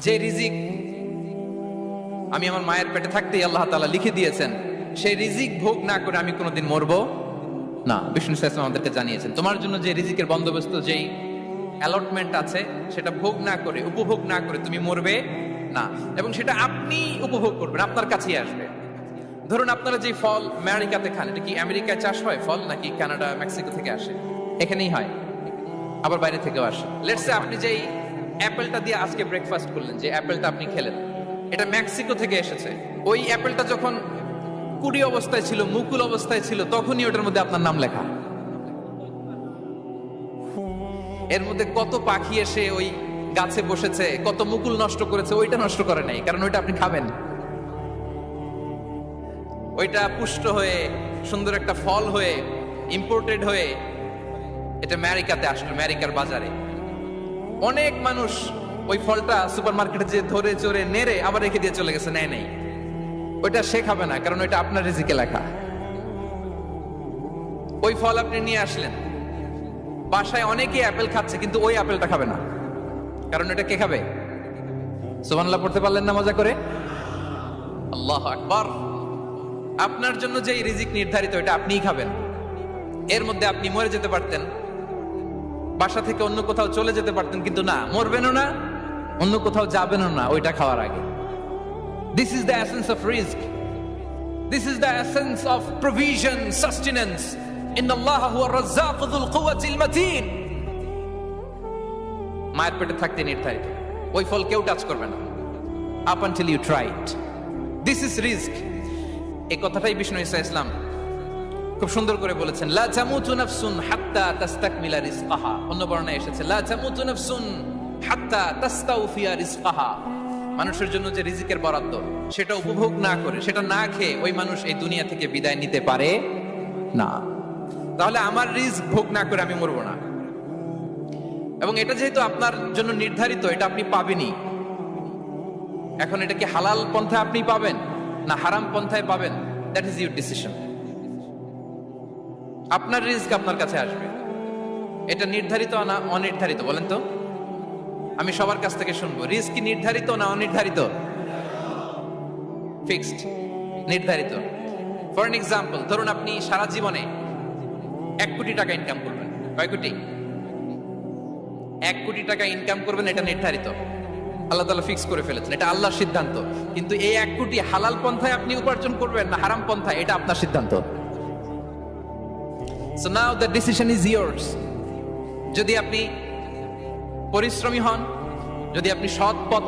যে রিজিক আমি আমার মায়ের পেটে থাকতেই আল্লাহ তাআলা লিখে দিয়েছেন, সেই রিজিক ভোগ না করে আমি কোনোদিন মরবো না। বিষ্ণু ইসলাম আমাদেরকে জানিয়েছেন, তোমার জন্য যে রিজিকের বন্দোবস্ত, যেই অ্যালটমেন্ট আছে, সেটা ভোগ না করে, উপভোগ না করে তুমি মরবে না, এবং সেটা আপনি উপভোগ করবেন, আপনার কাছেই আসবে। ধরুন আপনারা যে ফল আমেরিকাতে খান, এটা কি আমেরিকায় চাষ হয় ফল, নাকি কানাডা মেক্সিকো থেকে আসে? এখানেই হয়, আবার বাইরে থেকেও আসে। লেটস সে আপনি যেই অ্যাপেলটা দিয়ে আজকে ব্রেকফাস্ট করলেন, যে অ্যাপেলটা আপনি খেলেন, এটা মেক্সিকো থেকে এসেছে। ওই অ্যাপেলটা যখন কুড়ি অবস্থায় ছিল, মুকুল অবস্থায় ছিল, তখনই ওটার মধ্যে আপনার নাম লেখা। এর মধ্যে কত পাখি এসে ওই গাছে বসেছে, কত মুকুল নষ্ট করেছে, ওইটা নষ্ট করে নাই, কারণ ওইটা আপনি খাবেন। ওইটা পুষ্ট হয়ে সুন্দর একটা ফল হয়ে ইম্পোর্টেড হয়ে এটা আমেরিকাতে আসলো, আমেরিকার বাজারে। অনেক মানুষ ওই ফলটা সুপার মার্কেটে যে ধরে চড়ে নেড়ে আবার রেখে দিয়ে চলে গেছে, নেয় নেই। ওইটা সে খাবে না, কারণ ওইটা আপনার রিজিকে লেখা। ওই ফল আপনি নিয়ে আসলেন, বাসায় অনেকে অ্যাপেল খাচ্ছে, কিন্তু ওই অ্যাপেলটা খাবে না, কারণ এটা কে খাবে? সুবহানাল্লাহ পড়তে পারলেন না মজা করে? আল্লাহু আকবার। আপনার জন্য যে রিজিক নির্ধারিত, এটা আপনিই খাবেন। এর মধ্যে আপনি মরে যেতে পারতেন, বাসা থেকে অন্য কোথাও চলে যেতে পারতেন, কিন্তু না, মরবেনও না, অন্য কোথাও যাবেনও না ওইটা খাওয়ার আগে। This is the essence of rizq. This is the essence of provision, sustenance. Inna Allah huwa ar-razzaq dhul quwwati al-matin. মায়ের পেটে থাকতে নির্ধারিত, ওই ফল কেউ টাচ করবে না up until you try it. This is rizq. এই কথাটাই বিষ্ণু ইসলাম খুব সুন্দর করে বলেছেন, লা তামুতু নাফসুন হাত্তা তাস্তাকমিলা রিজকাহা। অন্য বর্ণনায় এসেছে লা তামুতু নাফসুন হাত্তা তাস্তাউফিয়া রিজকাহা। মানুষের জন্য যে রিজিকের বরাদ্দ, সেটা উপভোগ না করে, সেটা না খেয়ে ওই মানুষ এই দুনিয়া থেকে বিদায় নিতে পারে না। তাহলে আমার রিজিক ভোগ না করে আমি মরবো না, এবং এটা যেহেতু আপনার জন্য নির্ধারিত, এটা আপনি পাবেনই। এখন এটা কি হালাল পন্থায় আপনি পাবেন না হারাম পন্থায় পাবেন, দ্যাট ইজ ইউর ডিসিশন। আপনার রিজিক আপনার কাছে আসবে। এটা নির্ধারিত না অনির্ধারিত বলেন তো? আমি সবার কাছ থেকে শুনবো, রিস্ক কি নির্ধারিত না অনির্ধারিত? ফিক্সড, নির্ধারিত। ফর এন এক্সাম্পল, ধরুন আপনি সারা জীবনে 1 কোটি টাকা ইনকাম করবেন। কয় কোটি? 1 কোটি টাকা ইনকাম করবেন, এটা নির্ধারিত, আল্লাহ তাআলা ফিক্স করে ফেলেছেন, এটা আল্লাহর সিদ্ধান্ত। কিন্তু এই 1 কোটি হালাল পন্থায় আপনি উপার্জন করবেন না হারাম পন্থায়, এটা আপনার সিদ্ধান্ত। So now the decision is yours. যদি আপনি পরিশ্রমী হন, যদি আপনি সৎ পথ